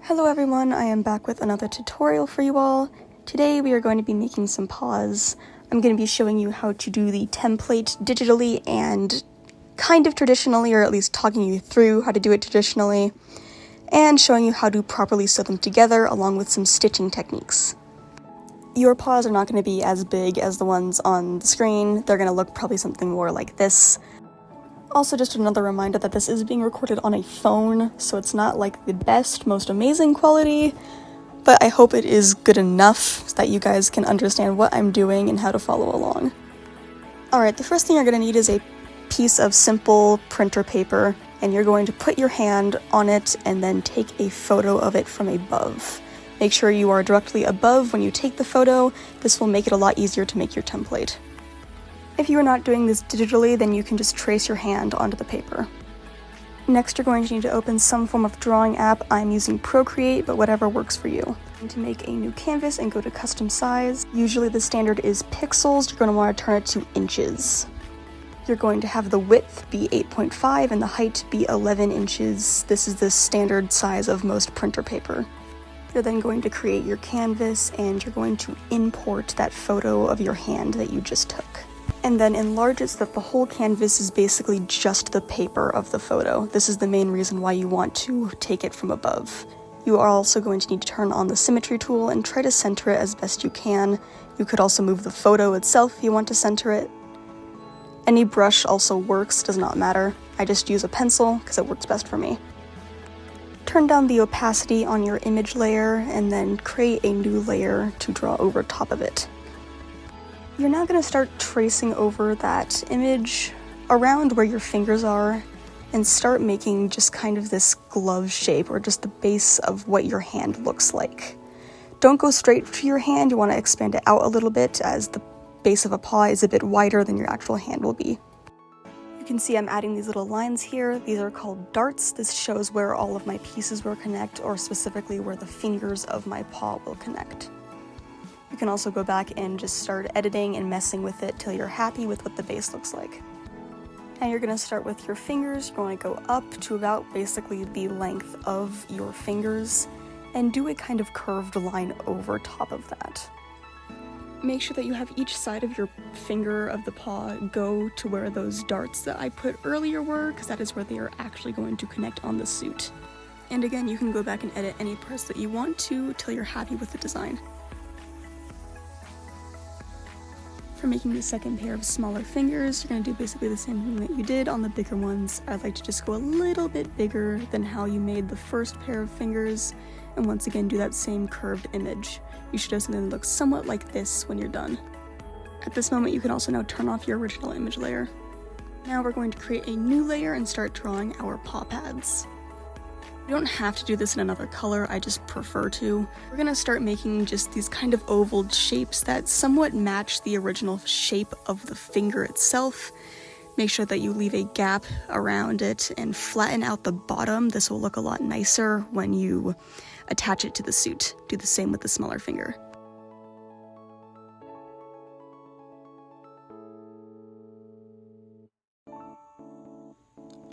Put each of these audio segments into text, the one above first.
Hello everyone, I am back with another tutorial for you all. Today we are going to be making some paws. I'm going to be showing you how to do the template digitally and kind of traditionally, or at least talking you through how to do it traditionally, and showing you how to properly sew them together along with some stitching techniques. Your paws are not going to be as big as the ones on the screen. They're going to look probably something more like this. Also, just another reminder that this is being recorded on a phone, so it's not like the best, most amazing quality, but I hope it is good enough so that you guys can understand what I'm doing and how to follow along. Alright, the first thing you're going to need is a piece of simple printer paper, and you're going to put your hand on it and then take a photo of it from above. Make sure you are directly above when you take the photo. This will make it a lot easier to make your template. If you are not doing this digitally, then you can just trace your hand onto the paper. Next, you're going to need to open some form of drawing app. I'm using Procreate, but whatever works for you. To make a new canvas and go to custom size. Usually the standard is pixels. You're going to want to turn it to inches. You're going to have the width be 8.5 and the height be 11 inches. This is the standard size of most printer paper. You're then going to create your canvas and you're going to import that photo of your hand that you just took. And then enlarge it so that the whole canvas is basically just the paper of the photo. This is the main reason why you want to take it from above. You are also going to need to turn on the symmetry tool and try to center it as best you can. You could also move the photo itself if you want to center it. Any brush also works, does not matter. I just use a pencil because it works best for me. Turn down the opacity on your image layer and then create a new layer to draw over top of it. You're now going to start tracing over that image around where your fingers are and start making just kind of this glove shape or just the base of what your hand looks like. Don't go straight to your hand, you want to expand it out a little bit as the base of a paw is a bit wider than your actual hand will be. You can see I'm adding these little lines here. These are called darts. This shows where all of my pieces will connect, or specifically where the fingers of my paw will connect. You can also go back and just start editing and messing with it till you're happy with what the base looks like. And you're going to start with your fingers. You're going to go up to about basically the length of your fingers and do a kind of curved line over top of that. Make sure that you have each side of your finger of the paw go to where those darts that I put earlier were, because that is where they are actually going to connect on the suit. And again, you can go back and edit any parts that you want to till you're happy with the design. For making the second pair of smaller fingers, you're going to do basically the same thing that you did on the bigger ones. I'd like to just go a little bit bigger than how you made the first pair of fingers, and once again do that same curved image. You should have something that looks somewhat like this when you're done. At this moment, you can also now turn off your original image layer. Now we're going to create a new layer and start drawing our paw pads. You don't have to do this in another color, I just prefer to. We're gonna start making just these kind of oval shapes that somewhat match the original shape of the finger itself. Make sure that you leave a gap around it and flatten out the bottom. This will look a lot nicer when you attach it to the suit. Do the same with the smaller finger.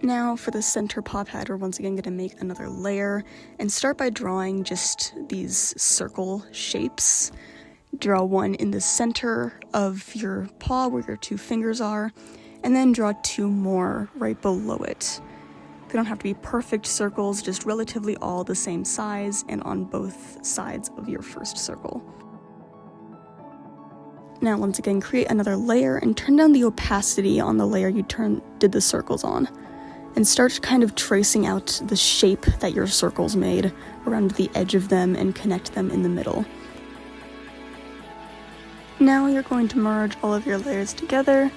Now for the center paw pad, we're once again going to make another layer and start by drawing just these circle shapes. Draw one in the center of your paw where your two fingers are, and then draw two more right below it. They don't have to be perfect circles, just relatively all the same size and on both sides of your first circle. Now once again, create another layer and turn down the opacity on the layer you did the circles on. And start kind of tracing out the shape that your circles made around the edge of them and connect them in the middle. Now you're going to merge all of your layers together,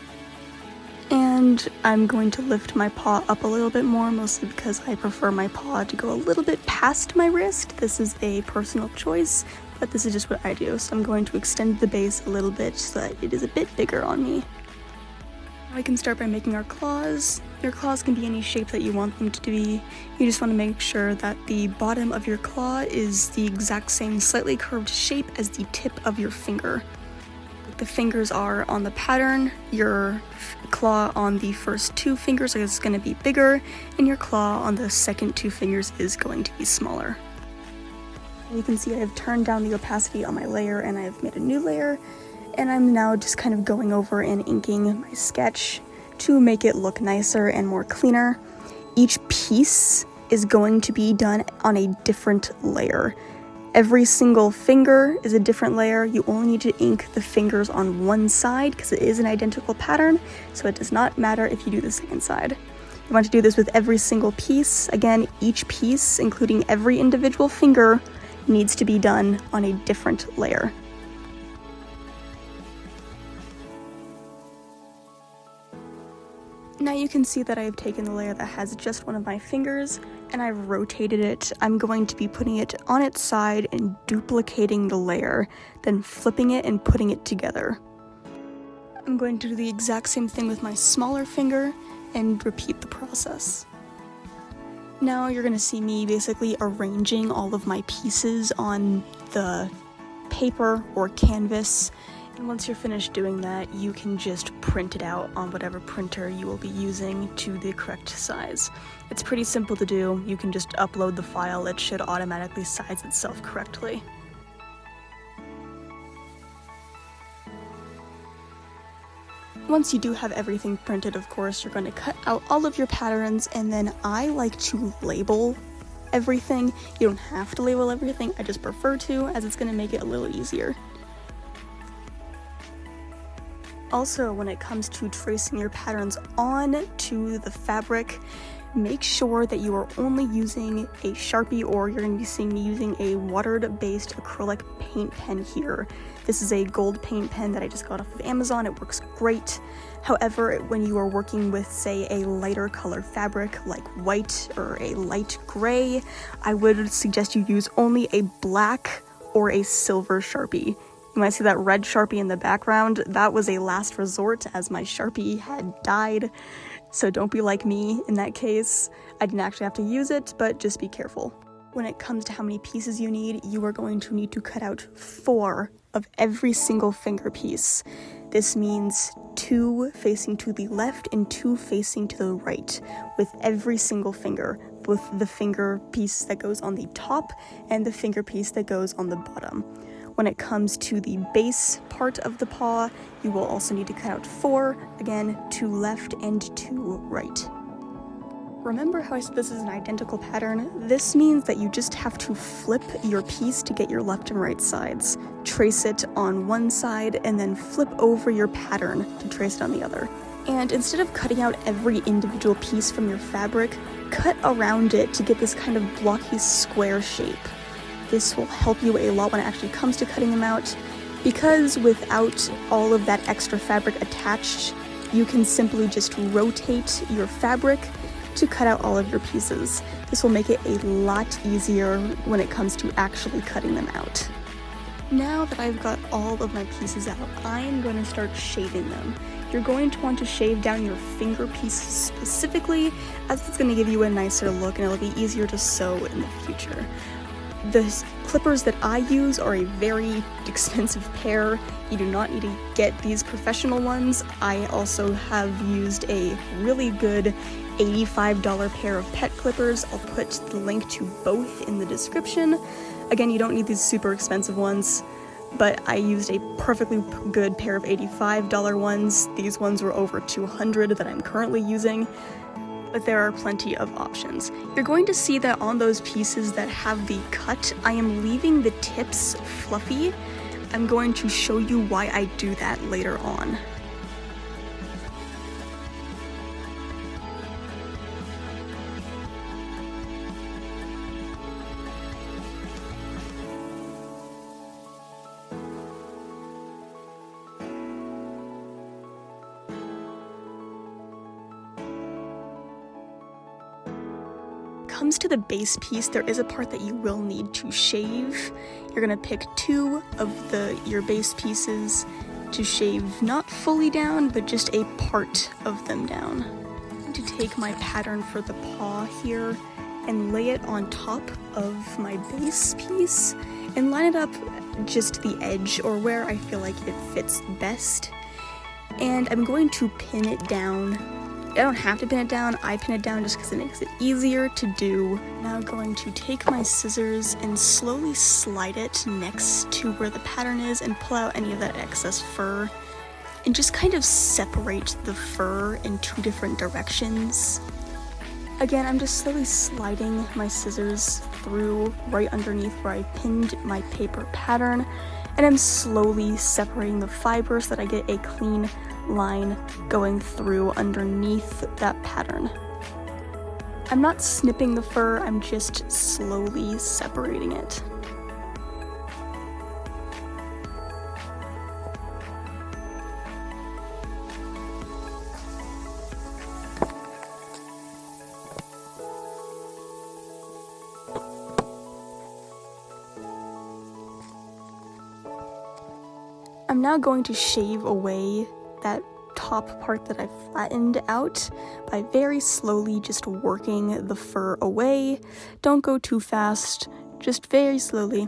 and I'm going to lift my paw up a little bit more, mostly because I prefer my paw to go a little bit past my wrist. This is a personal choice, but this is just what I do. So I'm going to extend the base a little bit so that it is a bit bigger on me. Now we can start by making our claws. Your claws can be any shape that you want them to be. You just want to make sure that the bottom of your claw is the exact same slightly curved shape as the tip of your finger. The fingers are on the pattern, your claw on the first two fingers is going to be bigger, and your claw on the second two fingers is going to be smaller. You can see I've turned down the opacity on my layer and I've made a new layer, and I'm now just kind of going over and inking my sketch to make it look nicer and more cleaner. Each piece is going to be done on a different layer. Every single finger is a different layer. You only need to ink the fingers on one side because it is an identical pattern, so it does not matter if you do the second side. You want to do this with every single piece. Again, each piece, including every individual finger, needs to be done on a different layer. Now you can see that I've taken the layer that has just one of my fingers and I've rotated it. I'm going to be putting it on its side and duplicating the layer, then flipping it and putting it together. I'm going to do the exact same thing with my smaller finger and repeat the process. Now you're going to see me basically arranging all of my pieces on the paper or canvas, and once you're finished doing that, you can just print it out on whatever printer you will be using to the correct size. It's pretty simple to do. You can just upload the file. It should automatically size itself correctly. Once you do have everything printed, of course, you're going to cut out all of your patterns, and then I like to label everything. You don't have to label everything, I just prefer to, as it's going to make it a little easier. Also, when it comes to tracing your patterns onto the fabric, make sure that you are only using a Sharpie, or you're going to be seeing me using a water-based acrylic paint pen here. This is a gold paint pen that I just got off of Amazon. It works great. However, when you are working with, say, a lighter color fabric like white or a light gray, I would suggest you use only a black or a silver Sharpie. You might see that red Sharpie in the background. That was a last resort as my Sharpie had died. So don't be like me in that case. I didn't actually have to use it, but just be careful. When it comes to how many pieces you need, you are going to need to cut out 4 of every single finger piece. This means 2 facing to the left and 2 facing to the right with every single finger, both the finger piece that goes on the top and the finger piece that goes on the bottom. When it comes to the base part of the paw, you will also need to cut out 4, again, 2 left and 2 right. Remember how I said this is an identical pattern? This means that you just have to flip your piece to get your left and right sides. Trace it on one side and then flip over your pattern to trace it on the other. And instead of cutting out every individual piece from your fabric, cut around it to get this kind of blocky square shape. This will help you a lot when it actually comes to cutting them out, because without all of that extra fabric attached, you can simply just rotate your fabric to cut out all of your pieces. This will make it a lot easier when it comes to actually cutting them out. Now that I've got all of my pieces out, I am going to start shaving them. You're going to want to shave down your finger pieces specifically, as it's going to give you a nicer look and it'll be easier to sew in the future. The clippers that I use are a very expensive pair. You do not need to get these professional ones. I also have used a really good $85 pair of pet clippers. I'll put the link to both in the description. Again, you don't need these super expensive ones, but I used a perfectly good pair of $85 ones. These ones were over $200 that I'm currently using. But there are plenty of options. You're going to see that on those pieces that have the cut, I am leaving the tips fluffy. I'm going to show you why I do that later on. Comes to the base piece, there is a part that you will need to shave. You're going to pick 2 of your base pieces to shave not fully down, but just a part of them down. I'm going to take my pattern for the paw here and lay it on top of my base piece and line it up just the edge or where I feel like it fits best. And I'm going to pin it down don't have to pin it down, I pin it down just because it makes it easier to do. Now I'm going to take my scissors and slowly slide it next to where the pattern is and pull out any of that excess fur and just kind of separate the fur in two different directions. Again, I'm just slowly sliding my scissors through right underneath where I pinned my paper pattern, and I'm slowly separating the fibers so that I get a clean line going through underneath that pattern. I'm not snipping the fur, I'm just slowly separating it. I'm now going to shave away that top part that I flattened out by very slowly just working the fur away. Don't go too fast, just very slowly.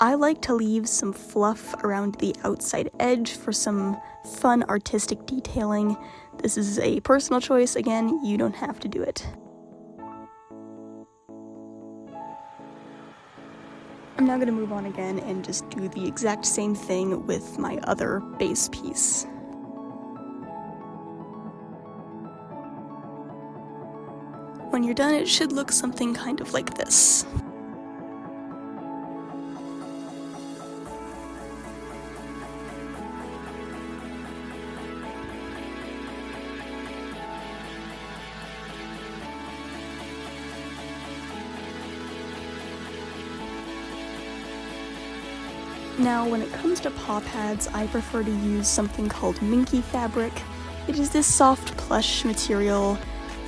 I like to leave some fluff around the outside edge for some fun artistic detailing. This is a personal choice, again, you don't have to do it. I'm now going to move on again and just do the exact same thing with my other base piece. When you're done, it should look something kind of like this. Now, when it comes to paw pads, I prefer to use something called minky fabric. It is this soft plush material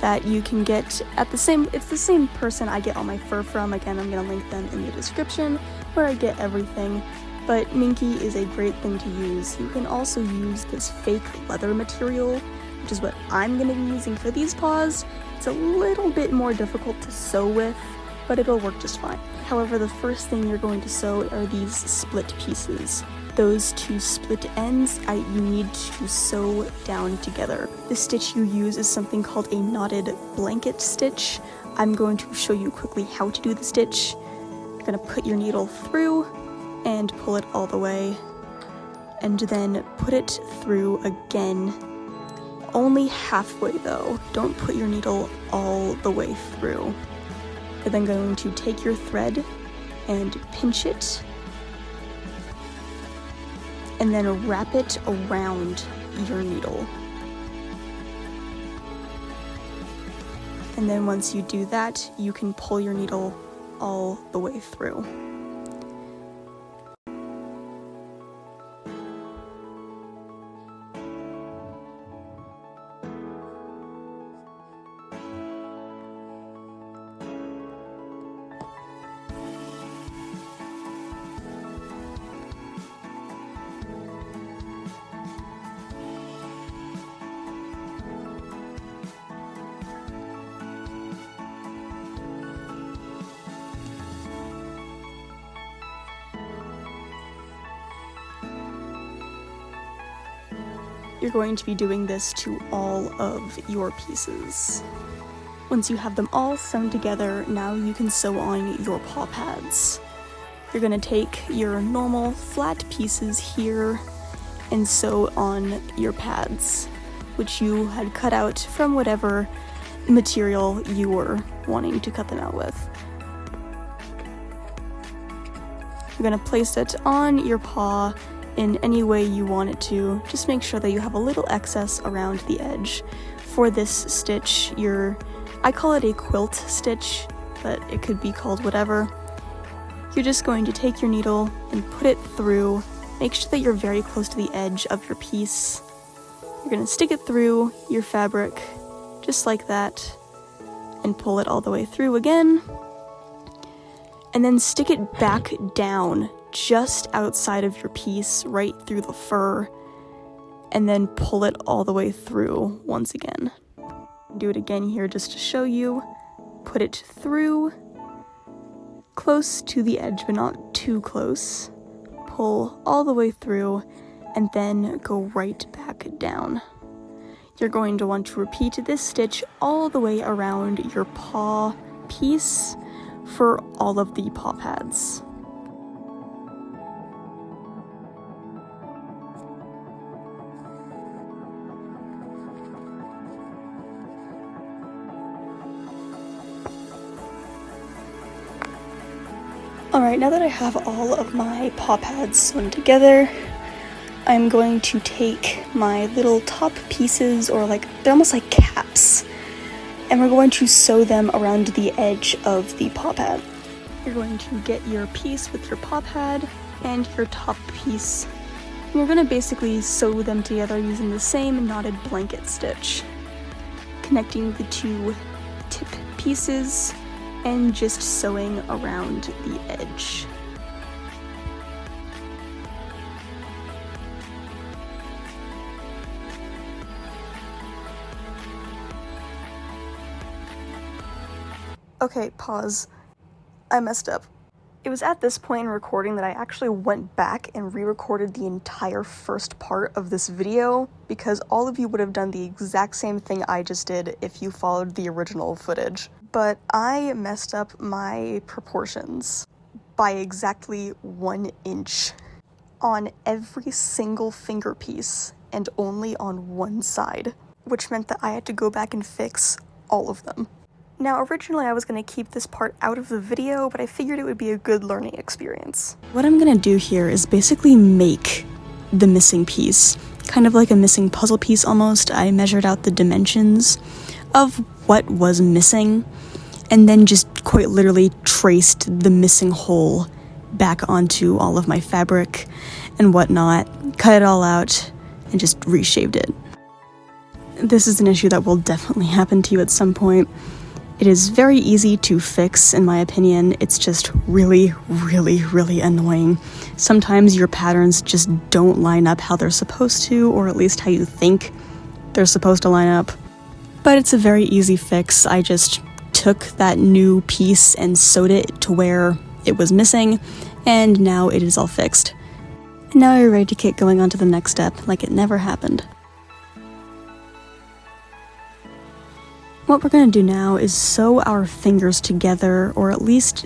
that you can get at it's the same person I get all my fur from. Again, I'm gonna link them in the description where I get everything, but minky is a great thing to use. You can also use this fake leather material, which is what I'm gonna be using for these paws. It's a little bit more difficult to sew with, but it'll work just fine. However, the first thing you're going to sew are these split pieces. Those two split ends you need to sew down together. The stitch you use is something called a knotted blanket stitch. I'm going to show you quickly how to do the stitch. You're gonna put your needle through and pull it all the way, and then put it through again. Only halfway though, don't put your needle all the way through. You're then going to take your thread and pinch it, and then wrap it around your needle. And then once you do that, you can pull your needle all the way through. You're going to be doing this to all of your pieces. Once you have them all sewn together, now you can sew on your paw pads. You're going to take your normal flat pieces here and sew on your pads, which you had cut out from whatever material you were wanting to cut them out with. You're going to place it on your paw in any way you want it to. Just make sure that you have a little excess around the edge. For this stitch, I call it a quilt stitch, but it could be called whatever. You're just going to take your needle and put it through. Make sure that you're very close to the edge of your piece. You're going to stick it through your fabric, just like that, and pull it all the way through again. And then stick it back down just outside of your piece, right through the fur, and then pull it all the way through once again. Do it again here just to show you. Put it through, close to the edge, but not too close. Pull all the way through, and then go right back down. You're going to want to repeat this stitch all the way around your paw piece for all of the paw pads. Alright, now that I have all of my paw pads sewn together, I'm going to take my little top pieces, or they're almost like caps, and we're going to sew them around the edge of the paw pad. You're going to get your piece with your paw pad and your top piece, and you're going to basically sew them together using the same knotted blanket stitch, connecting the two tip pieces and just sewing around the edge. Okay, pause. I messed up. It was at this point in recording that I actually went back and re-recorded the entire first part of this video, because all of you would have done the exact same thing I just did if you followed the original footage. But I messed up my proportions by exactly 1 inch on every single finger piece and only on one side, which meant that I had to go back and fix all of them. Now, originally I was going to keep this part out of the video, but I figured it would be a good learning experience. What I'm going to do here is basically make the missing piece, kind of like a missing puzzle piece almost. I measured out the dimensions of what was missing, and then just quite literally traced the missing hole back onto all of my fabric and whatnot, cut it all out, and just reshaped it. This is an issue that will definitely happen to you at some point. It is very easy to fix, in my opinion. It's just really, really, really annoying. Sometimes your patterns just don't line up how they're supposed to, or at least how you think they're supposed to line up. But it's a very easy fix. I just took that new piece and sewed it to where it was missing, and now it is all fixed. And now you're ready to get going on to the next step like it never happened. What we're going to do now is sew our fingers together, or at least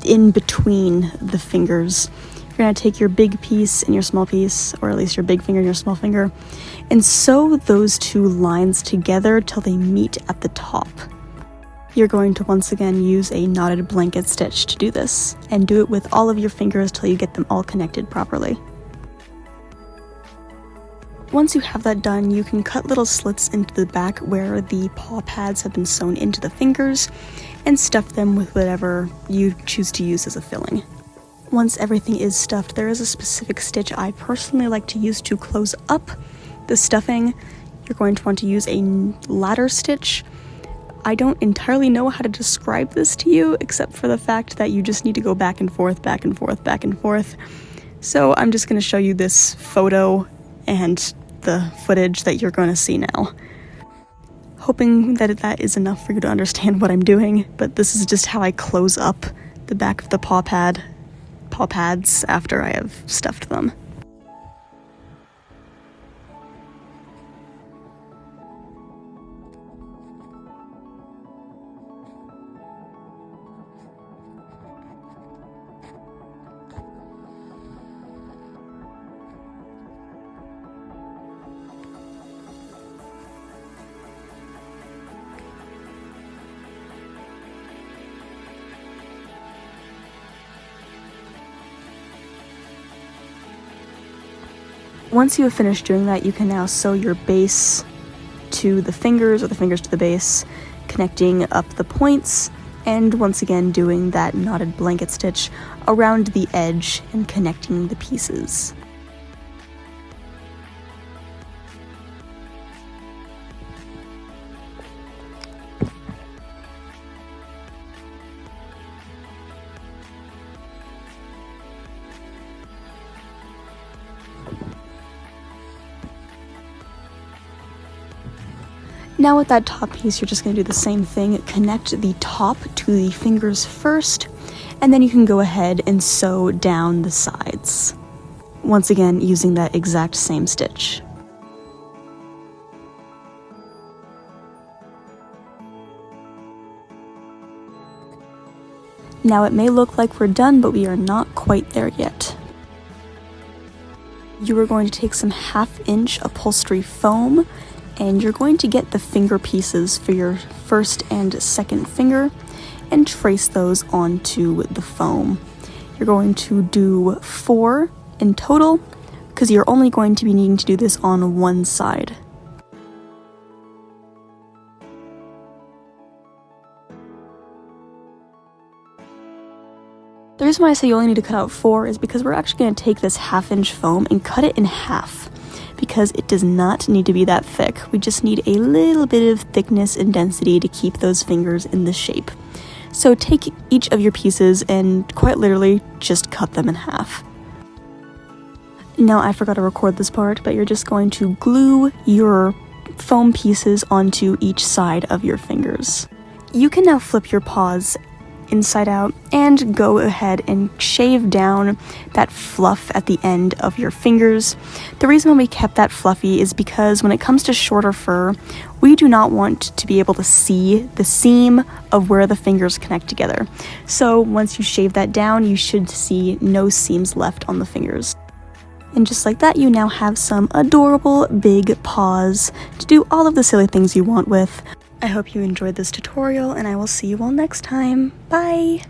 in between the fingers. You're going to take your big piece and your small piece, or at least your big finger and your small finger, and sew those two lines together till they meet at the top. You're going to once again use a knotted blanket stitch to do this, and do it with all of your fingers till you get them all connected properly. Once you have that done, you can cut little slits into the back where the paw pads have been sewn into the fingers, and stuff them with whatever you choose to use as a filling. Once everything is stuffed, there is a specific stitch I personally like to use to close up the stuffing. You're going to want to use a ladder stitch. I don't entirely know how to describe this to you, except for the fact that you just need to go back and forth, back and forth, back and forth. So I'm just going to show you this photo and the footage that you're going to see now. Hoping that that is enough for you to understand what I'm doing, but this is just how I close up the back of the paw pads after I have stuffed them. Once you have finished doing that, you can now sew your base to the fingers, or the fingers to the base, connecting up the points, and once again doing that knotted blanket stitch around the edge and connecting the pieces. Now with that top piece, you're just going to do the same thing. Connect the top to the fingers first, and then you can go ahead and sew down the sides. Once again, using that exact same stitch. Now it may look like we're done, but we are not quite there yet. You are going to take some 1/2-inch upholstery foam, and you're going to get the finger pieces for your first and second finger and trace those onto the foam. You're going to do 4 in total, because you're only going to be needing to do this on one side. The reason why I say you only need to cut out 4 is because we're actually going to take this 1/2-inch foam and cut it in half, because it does not need to be that thick. We just need a little bit of thickness and density to keep those fingers in the shape. So take each of your pieces and quite literally just cut them in half. Now I forgot to record this part, but you're just going to glue your foam pieces onto each side of your fingers. You can now flip your paws inside out and go ahead and shave down that fluff at the end of your fingers. The reason why we kept that fluffy is because when it comes to shorter fur, we do not want to be able to see the seam of where the fingers connect together. So once you shave that down, you should see no seams left on the fingers. And just like that, you now have some adorable big paws to do all of the silly things you want with. I hope you enjoyed this tutorial, and I will see you all next time. Bye!